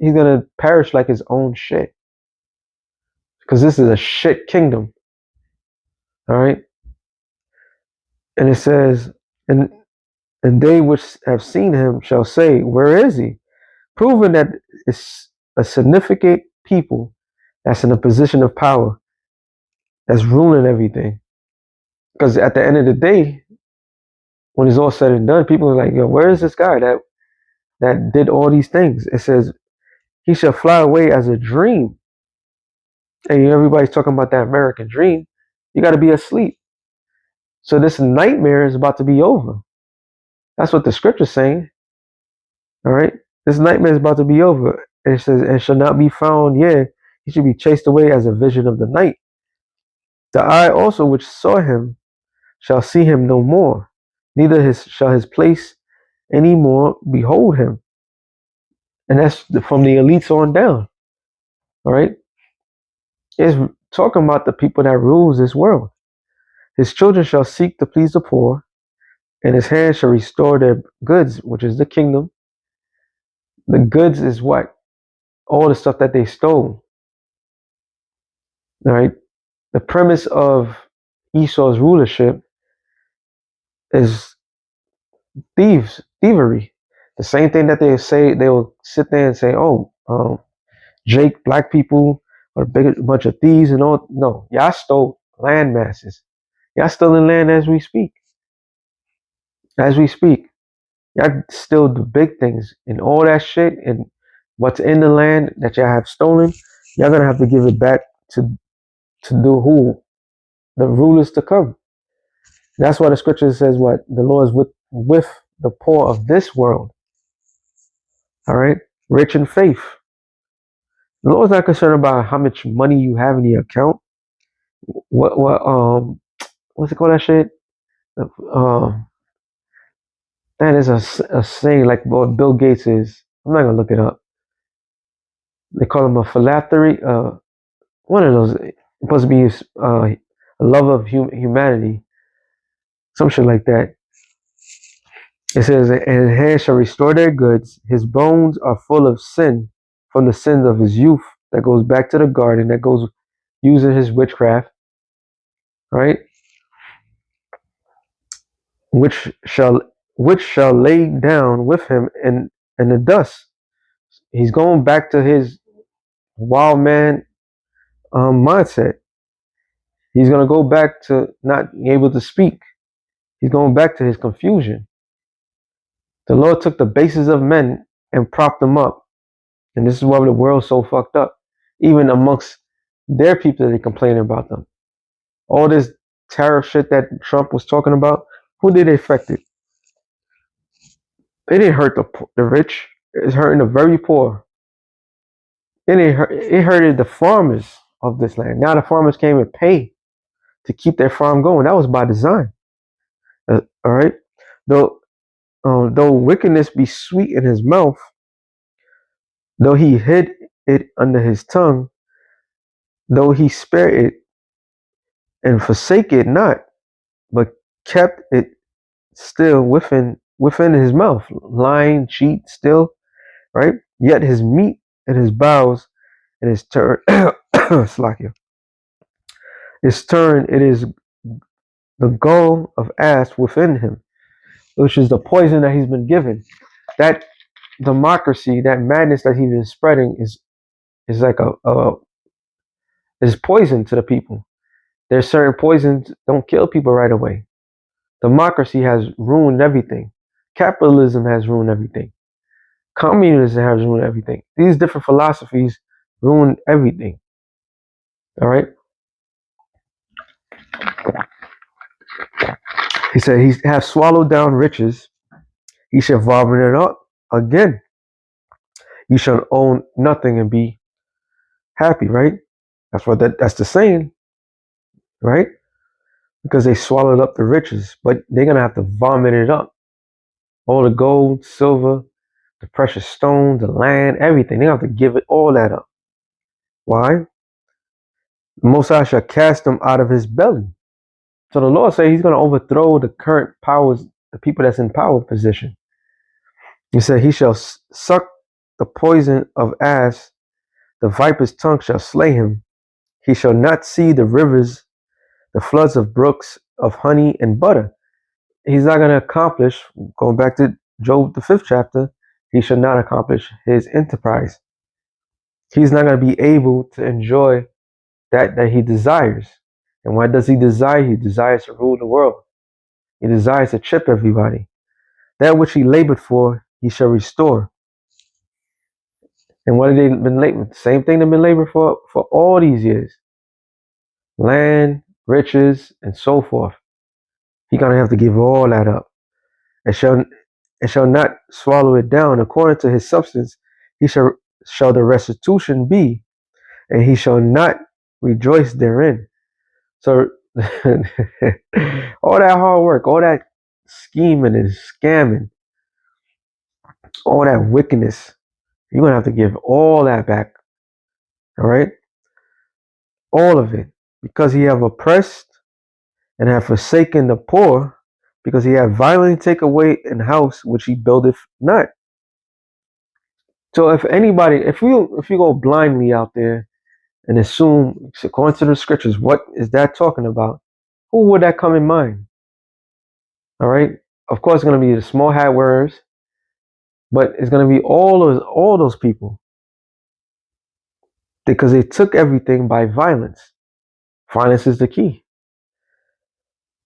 he's gonna perish like his own shit. Because this is a shit kingdom. All right. And it says, and they which have seen him shall say, where is he? Proving that it's a significant people that's in a position of power that's ruling everything. Because at the end of the day, when it's all said and done, people are like, yo, where is this guy that did all these things? It says, he shall fly away as a dream. And everybody's talking about that American dream. You got to be asleep. So this nightmare is about to be over. That's what the scripture's saying. All right. This nightmare is about to be over. And it says, and shall not be found, yeah, he should be chased away as a vision of the night. The eye also which saw him shall see him no more, neither shall his place any more behold him. And that's from the elites on down. All right. It's talking about the people that rules this world. His children shall seek to please the poor, and his hand shall restore their goods, which is the kingdom. The goods is what? All the stuff that they stole. All right. The premise of Esau's rulership is thievery. The same thing that they say, they will sit there and say, oh, Jake, black people are a bunch of thieves and all. No, y'all stole land masses. Y'all stealing land as we speak. As we speak. Y'all still the big things and all that shit and what's in the land that y'all have stolen. Y'all gonna have to give it back to do who? The rulers to come. That's why the scripture says what? The Lord is with the poor of this world. All right? Rich in faith. The Lord's not concerned about how much money you have in your account. What's it called, that shit? That is a saying like what Bill Gates is. I'm not gonna look it up. They call him a philanthropy. One of those. It's supposed to be a love of humanity. Some shit like that. It says, and his hand shall restore their goods. His bones are full of sin from the sins of his youth. That goes back to the garden. That goes using his witchcraft. Right? Which shall lay down with him in the dust. He's going back to his wild man mindset. He's going to go back to not being able to speak. He's going back to his confusion. The Lord took the bases of men and propped them up. And this is why the world's so fucked up. Even amongst their people, they're complaining about them. All this tariff shit that Trump was talking about, who did it affect it? It didn't hurt the rich. It's hurting the very poor. It hurted the farmers of this land. Now the farmers came and pay to keep their farm going. That was by design. All right. Though wickedness be sweet in his mouth, though he hid it under his tongue, though he spared it and forsake it not, but kept it still within his mouth, lying, cheat, still, right? Yet his meat and his bowels and his turn, Slakia, his turn, it is the gall of ass within him, which is the poison that he's been given. That democracy, that madness that he's been spreading is like is poison to the people. There's certain poisons don't kill people right away. Democracy has ruined everything. Capitalism has ruined everything. Communism has ruined everything. These different philosophies ruin everything. All right. He said, he has swallowed down riches. He shall vomit it up again. You shall own nothing and be happy, right? That's the saying, right? Because they swallowed up the riches, but they're gonna have to vomit it up. All the gold, silver, the precious stones, the land, everything. They have to give it all that up. Why? The Most High shall cast them out of his belly. So the Lord said he's going to overthrow the current powers, the people that's in power position. He said he shall suck the poison of asp, the viper's tongue shall slay him. He shall not see the rivers, the floods of brooks of honey and butter. He's not going to accomplish, going back to Job, the 5th chapter, he shall not accomplish his enterprise. He's not going to be able to enjoy that he desires. And what does he desire? He desires to rule the world. He desires to chip everybody. That which he labored for, he shall restore. And what have they been laboring? Same thing they've been laboring for all these years. Land, riches, and so forth. He's going to have to give all that up. And shall not swallow it down. According to his substance, he shall the restitution be, and he shall not rejoice therein. So all that hard work, all that scheming and scamming, all that wickedness, you're going to have to give all that back. All right? All of it. Because he have oppressed and have forsaken the poor, because he have violently taken away an house which he buildeth not. So if anybody, if you go blindly out there and assume, according to the scriptures, what is that talking about? Who would that come in mind? All right. Of course, it's going to be the small hat wearers, but it's going to be all those people, because they took everything by violence. Violence is the key.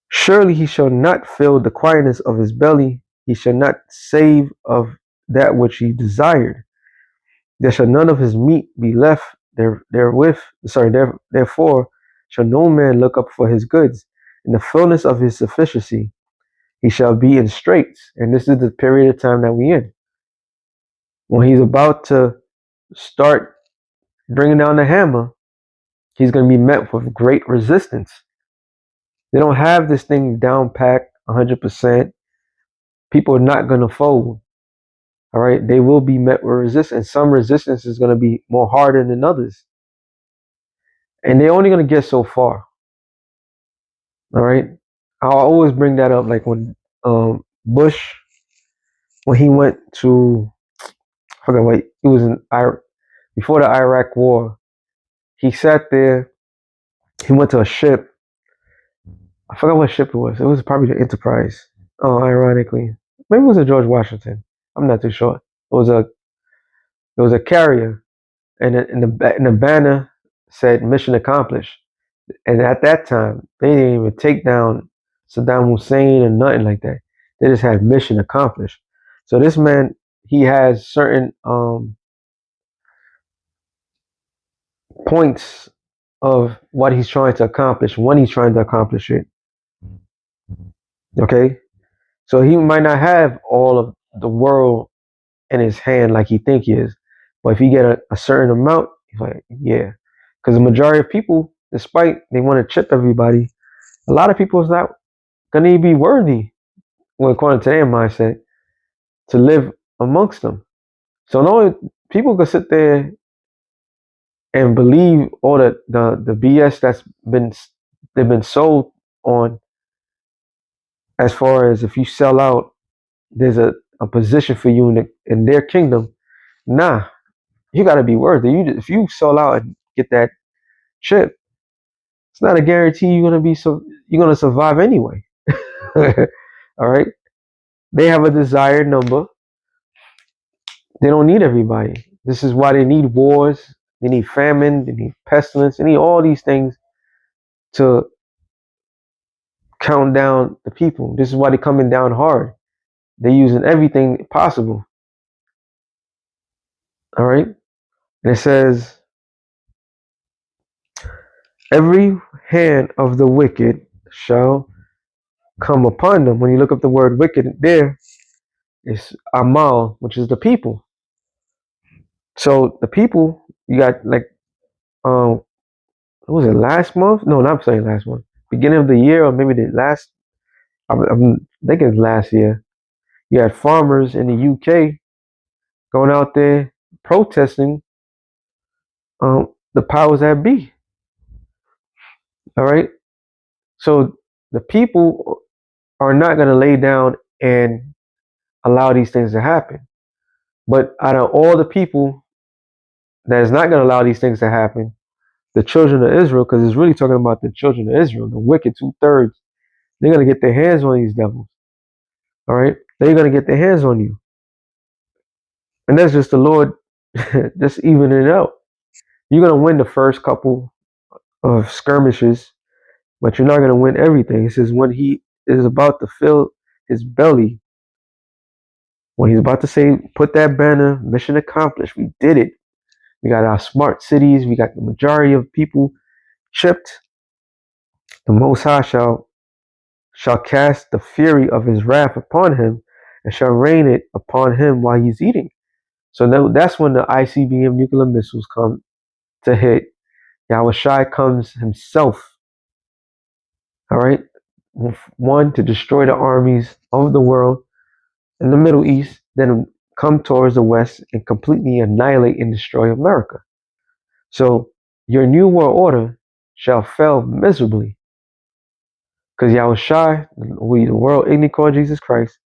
Surely he shall not fill the quietness of his belly. He shall not save of that which he desired. There shall none of his meat be left therewith. Therefore shall no man look up for his goods. In the fullness of his sufficiency, he shall be in straits. And this is the period of time that we're in. When he's about to start bringing down the hammer, he's going to be met with great resistance. They don't have this thing down packed 100%. People are not going to fold. All right. They will be met with resistance. Some resistance is going to be more harder than others. And they're only going to get so far. All right. I'll always bring that up. Like when Bush, when he went to, I forgot what, he was in Iraq, before the Iraq war, he sat there, he went to a ship. I forgot what ship it was. It was probably the Enterprise. Oh, ironically. Maybe it was a George Washington. I'm not too sure. It was a carrier, and in the banner said mission accomplished. And at that time, they didn't even take down Saddam Hussein or nothing like that. They just had mission accomplished. So this man, he has certain points of what he's trying to accomplish when he's trying to accomplish it. Okay? So he might not have all of the world in his hand like he think he is. But if he get a certain amount, he's like, yeah. Because the majority of people, despite they want to chip everybody, a lot of people is not going to be worthy, well, according to their mindset, to live amongst them. So no, people can sit there and believe all the BS they've been sold on, as far as if you sell out, there's a position for you in their kingdom. Nah, you got to be worthy. If you sell out and get that chip, it's not a guarantee you're gonna survive anyway. All right, they have a desired number. They don't need everybody. This is why they need wars. They need famine. They need pestilence. They need all these things to count down the people. This is why they're coming down hard. They're using everything possible. All right, and it says, every hand of the wicked shall come upon them. When you look up the word wicked there, it's amal, which is the people. So the people, you got like, what was it, last month? No, not saying last month. Beginning of the year, or maybe the last, I'm thinking it's last year. You had farmers in the UK going out there protesting the powers that be. All right. So the people are not going to lay down and allow these things to happen. But out of all the people that is not going to allow these things to happen, the children of Israel, because it's really talking about the children of Israel, the wicked 2/3, they're going to get their hands on these devils. All right? They're going to get their hands on you. And that's just the Lord just evening it out. You're going to win the first couple of skirmishes, but you're not going to win everything. It says when he is about to fill his belly, when he's about to say, put that banner, mission accomplished, we did it. We got our smart cities. We got the majority of people chipped. The Most High shall cast the fury of his wrath upon him and shall rain it upon him while he's eating. So that's when the ICBM nuclear missiles come to hit. Yahushua comes himself, all right? One, to destroy the armies of the world in the Middle East, then come towards the West and completely annihilate and destroy America. So your new world order shall fail miserably. Because Yahushua, who the world ignorantly called Jesus Christ,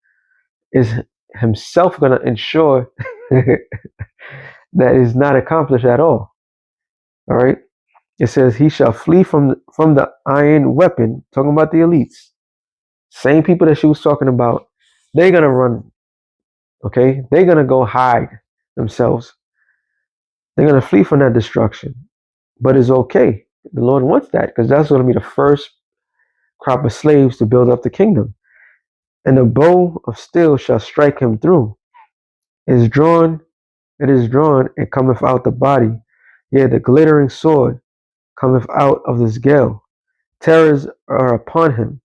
is himself going to ensure that is not accomplished at all. All right. It says he shall flee from the iron weapon, talking about the elites. Same people that she was talking about, they're going to run. Okay. They're going to go hide themselves. They're going to flee from that destruction. But it's okay. The Lord wants that because that's going to be the first crop of slaves to build up the kingdom. And the bow of steel shall strike him through. It is drawn, and cometh out the body. Yea, the glittering sword cometh out of this gale. Terrors are upon him.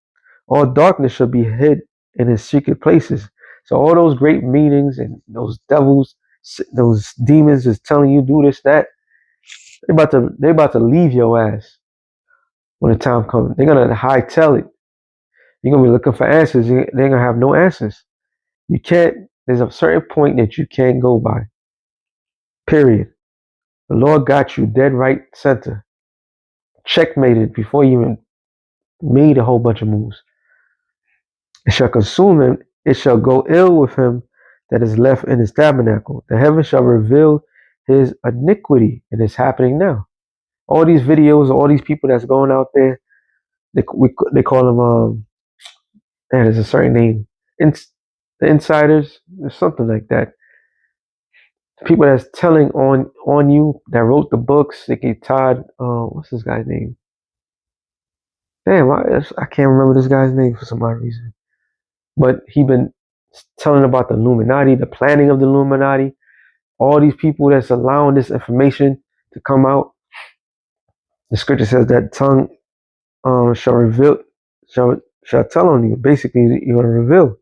All darkness shall be hid in his secret places. So all those great meanings and those devils, those demons is telling you do this, that. They're about to leave your ass when the time comes. They're gonna hightail it. You're gonna be looking for answers. They're gonna have no answers. You can't. There's a certain point that you can't go by. Period. The Lord got you dead right center. Checkmated before you even made a whole bunch of moves. It shall consume him. It shall go ill with him that is left in his tabernacle. The heaven shall reveal his iniquity. And it's happening now. All these videos, all these people that's going out there, they call them, there's a certain name. The insiders, or something like that. People that's telling on you, that wrote the books. They get Todd, what's this guy's name? Damn, I can't remember this guy's name for some odd reason. But he been telling about the Illuminati, the planning of the Illuminati, all these people that's allowing this information to come out. The scripture says that tongue shall reveal, shall tell on you. Basically, you're going to reveal.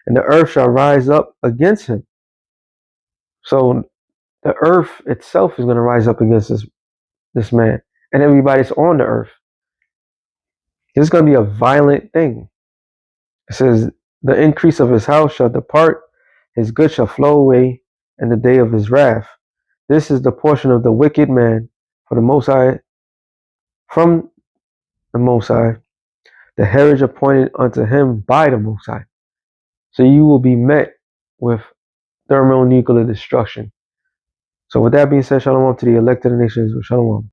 And the earth shall rise up against him. So the earth itself is going to rise up against this man and everybody's on the earth. It's going to be a violent thing. It says, the increase of his house shall depart, his good shall flow away in the day of his wrath. This is the portion of the wicked man for the Most High, from the Most High, the heritage appointed unto him by the Most High. So you will be met with thermonuclear destruction. So with that being said, shalom to the elected nations. Shalom.